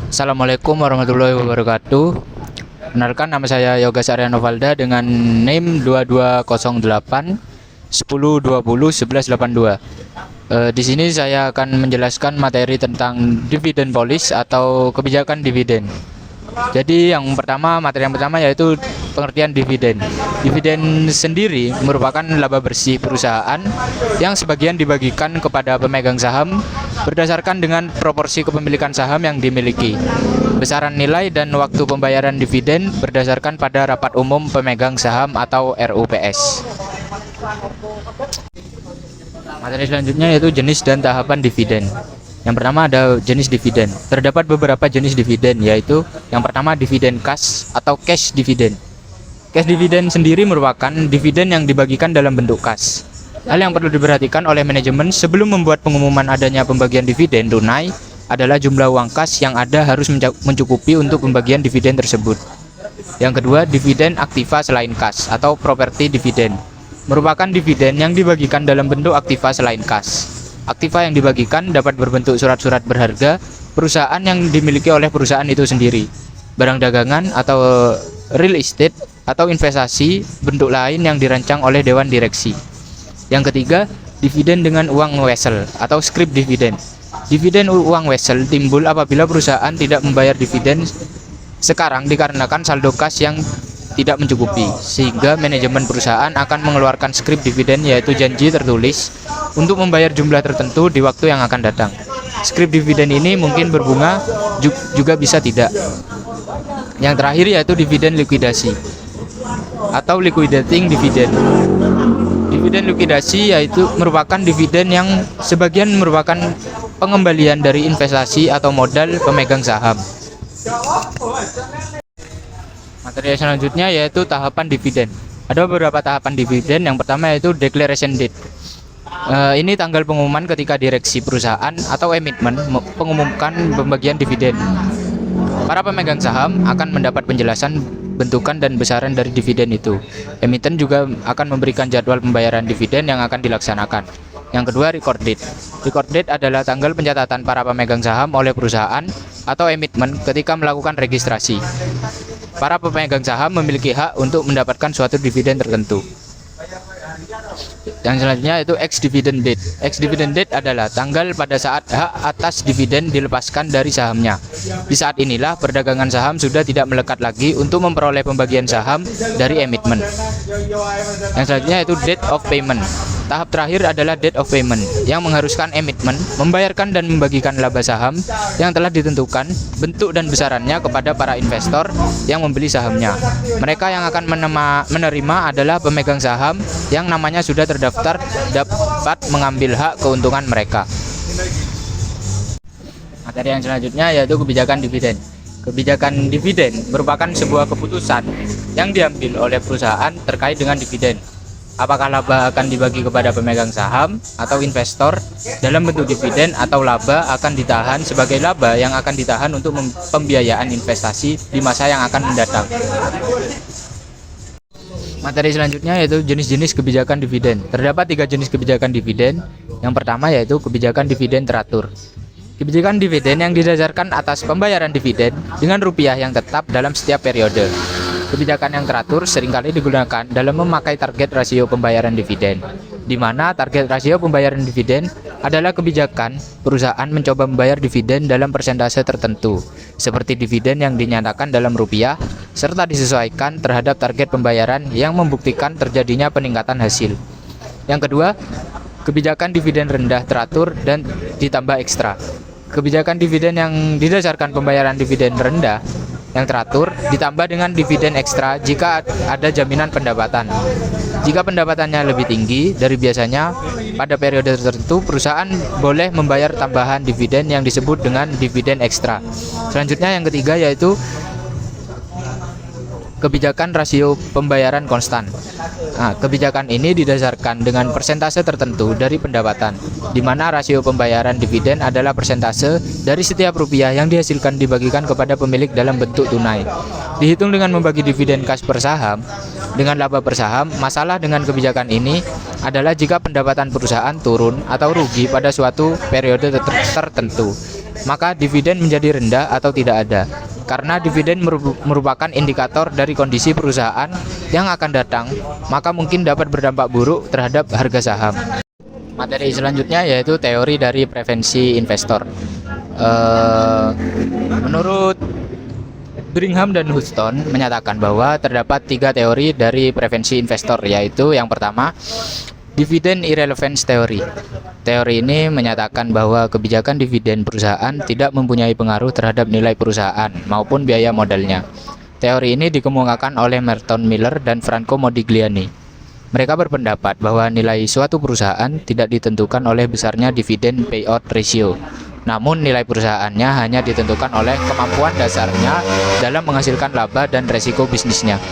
Assalamualaikum warahmatullahi wabarakatuh. Kenalkan, nama saya Yoga Sarya Novalda dengan NIM 2208 10 20 11 82. Di sini saya akan menjelaskan materi tentang dividend policy atau kebijakan dividen. Jadi materi yang pertama yaitu pengertian dividen. Dividen sendiri merupakan laba bersih perusahaan yang sebagian dibagikan kepada pemegang saham berdasarkan dengan proporsi kepemilikan saham yang dimiliki. Besaran nilai dan waktu pembayaran dividen berdasarkan pada rapat umum pemegang saham atau RUPS. Materi selanjutnya yaitu jenis dan tahapan dividen. Yang pertama ada jenis dividen. Terdapat beberapa jenis dividen, yaitu yang pertama dividen cash atau cash dividen. Cash dividen sendiri merupakan dividen yang dibagikan dalam bentuk kas. Hal yang perlu diperhatikan oleh manajemen sebelum membuat pengumuman adanya pembagian dividen tunai adalah jumlah uang kas yang ada harus mencukupi untuk pembagian dividen tersebut. Yang kedua, dividen aktiva selain kas atau property dividen. Merupakan dividen yang dibagikan dalam bentuk aktiva selain kas. Aktiva yang dibagikan dapat berbentuk surat-surat berharga perusahaan yang dimiliki oleh perusahaan itu sendiri, barang dagangan atau real estate, atau investasi bentuk lain yang dirancang oleh dewan direksi. Yang ketiga, dividen dengan uang wesel atau scrip dividen. Dividen uang wesel timbul apabila perusahaan tidak membayar dividen sekarang dikarenakan saldo kas yang tidak mencukupi, sehingga manajemen perusahaan akan mengeluarkan scrip dividen, yaitu janji tertulis untuk membayar jumlah tertentu di waktu yang akan datang. Scrip dividen ini mungkin berbunga, juga bisa tidak. Yang terakhir yaitu dividen likuidasi atau liquidating dividend. Dividen likuidasi yaitu merupakan dividen yang sebagian merupakan pengembalian dari investasi atau modal pemegang saham. Materi selanjutnya yaitu tahapan dividen. Ada beberapa tahapan dividen. Yang pertama yaitu declaration date. Ini tanggal pengumuman ketika direksi perusahaan atau emitmen mengumumkan pembagian dividen. Para pemegang saham akan mendapat penjelasan bentukan dan besaran dari dividen itu. Emiten juga akan memberikan jadwal pembayaran dividen yang akan dilaksanakan. Yang kedua, record date. Record date adalah tanggal pencatatan para pemegang saham oleh perusahaan atau emitmen ketika melakukan registrasi. Para pemegang saham memiliki hak untuk mendapatkan suatu dividen tertentu. Yang selanjutnya itu ex-dividend date. Ex-dividend date adalah tanggal pada saat hak atas dividen dilepaskan dari sahamnya. Di saat inilah perdagangan saham sudah tidak melekat lagi untuk memperoleh pembagian saham dari emitmen. Yang selanjutnya itu date of payment. Tahap terakhir adalah date of payment, yang mengharuskan emitmen membayarkan dan membagikan laba saham yang telah ditentukan bentuk dan besarannya kepada para investor yang membeli sahamnya. Mereka yang akan menerima adalah pemegang saham yang namanya sudah terdaftar dapat mengambil hak keuntungan mereka. Materi yang selanjutnya yaitu kebijakan dividen. Kebijakan dividen merupakan sebuah keputusan yang diambil oleh perusahaan terkait dengan dividen. Apakah laba akan dibagi kepada pemegang saham atau investor dalam bentuk dividen, atau laba akan ditahan sebagai laba yang akan ditahan untuk pembiayaan investasi di masa yang akan mendatang. Materi selanjutnya yaitu jenis-jenis kebijakan dividen. Terdapat 3 jenis kebijakan dividen. Yang pertama yaitu kebijakan dividen teratur. Kebijakan dividen yang didasarkan atas pembayaran dividen dengan rupiah yang tetap dalam setiap periode. Kebijakan yang teratur seringkali digunakan dalam memakai target rasio pembayaran dividen, di mana target rasio pembayaran dividen adalah kebijakan perusahaan mencoba membayar dividen dalam persentase tertentu, seperti dividen yang dinyatakan dalam rupiah, serta disesuaikan terhadap target pembayaran yang membuktikan terjadinya peningkatan hasil. Yang kedua, kebijakan dividen rendah teratur dan ditambah ekstra. Kebijakan dividen yang didasarkan pembayaran dividen rendah yang teratur ditambah dengan dividen ekstra jika ada jaminan pendapatan. Jika pendapatannya lebih tinggi dari biasanya pada periode tertentu, perusahaan boleh membayar tambahan dividen yang disebut dengan dividen ekstra. Selanjutnya yang ketiga yaitu kebijakan rasio pembayaran konstan. Kebijakan ini didasarkan dengan persentase tertentu dari pendapatan, di mana rasio pembayaran dividen adalah persentase dari setiap rupiah yang dihasilkan dibagikan kepada pemilik dalam bentuk tunai. Dihitung dengan membagi dividen kas per saham dengan laba per saham. Masalah dengan kebijakan ini adalah jika pendapatan perusahaan turun atau rugi pada suatu periode tertentu. maka dividen menjadi rendah atau tidak ada. Karena dividen merupakan indikator dari kondisi perusahaan yang akan datang, maka mungkin dapat berdampak buruk terhadap harga saham. Materi selanjutnya yaitu teori dari preferensi investor. Menurut Brigham dan Houston menyatakan bahwa terdapat 3 teori dari preferensi investor, yaitu yang pertama, dividend irrelevance theory. Teori ini menyatakan bahwa kebijakan dividen perusahaan tidak mempunyai pengaruh terhadap nilai perusahaan maupun biaya modalnya. Teori ini dikemukakan oleh Merton Miller dan Franco Modigliani. Mereka berpendapat bahwa nilai suatu perusahaan tidak ditentukan oleh besarnya dividen payout ratio, namun nilai perusahaannya hanya ditentukan oleh kemampuan dasarnya dalam menghasilkan laba dan resiko bisnisnya.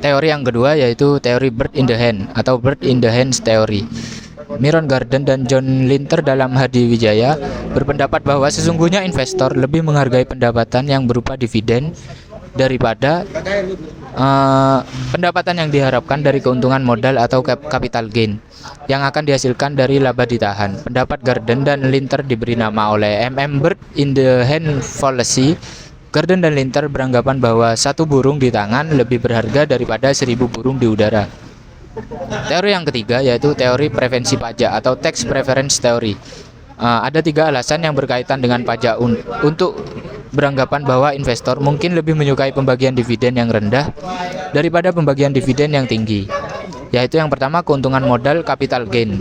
Teori yang kedua yaitu teori bird in the hand atau bird in the hands theory. Myron Garden dan John Linter dalam Hadi Wijaya berpendapat bahwa sesungguhnya investor lebih menghargai pendapatan yang berupa dividen daripada pendapatan yang diharapkan dari keuntungan modal atau capital gain yang akan dihasilkan dari laba ditahan. Pendapat Garden dan Linter diberi nama oleh Bird in the hand fallacy. Garden dan Linter beranggapan bahwa satu burung di tangan lebih berharga daripada 1000 burung di udara. Teori yang ketiga yaitu teori preferensi pajak atau tax preference theory. Ada 3 alasan yang berkaitan dengan pajak untuk beranggapan bahwa investor mungkin lebih menyukai pembagian dividen yang rendah daripada pembagian dividen yang tinggi. Yaitu yang pertama, keuntungan modal capital gain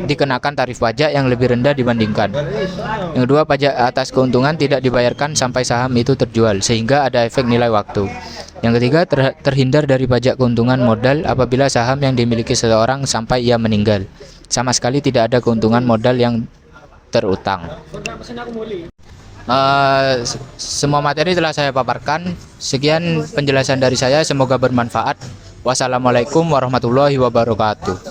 dikenakan tarif pajak yang lebih rendah dibandingkan. Yang kedua, pajak atas keuntungan tidak dibayarkan sampai saham itu terjual sehingga ada efek nilai waktu. Yang ketiga, terhindar dari pajak keuntungan modal apabila saham yang dimiliki seseorang sampai ia meninggal. Sama sekali tidak ada keuntungan modal yang terutang. Semua materi telah saya paparkan. Sekian penjelasan dari saya, semoga bermanfaat. Wassalamualaikum warahmatullahi wabarakatuh.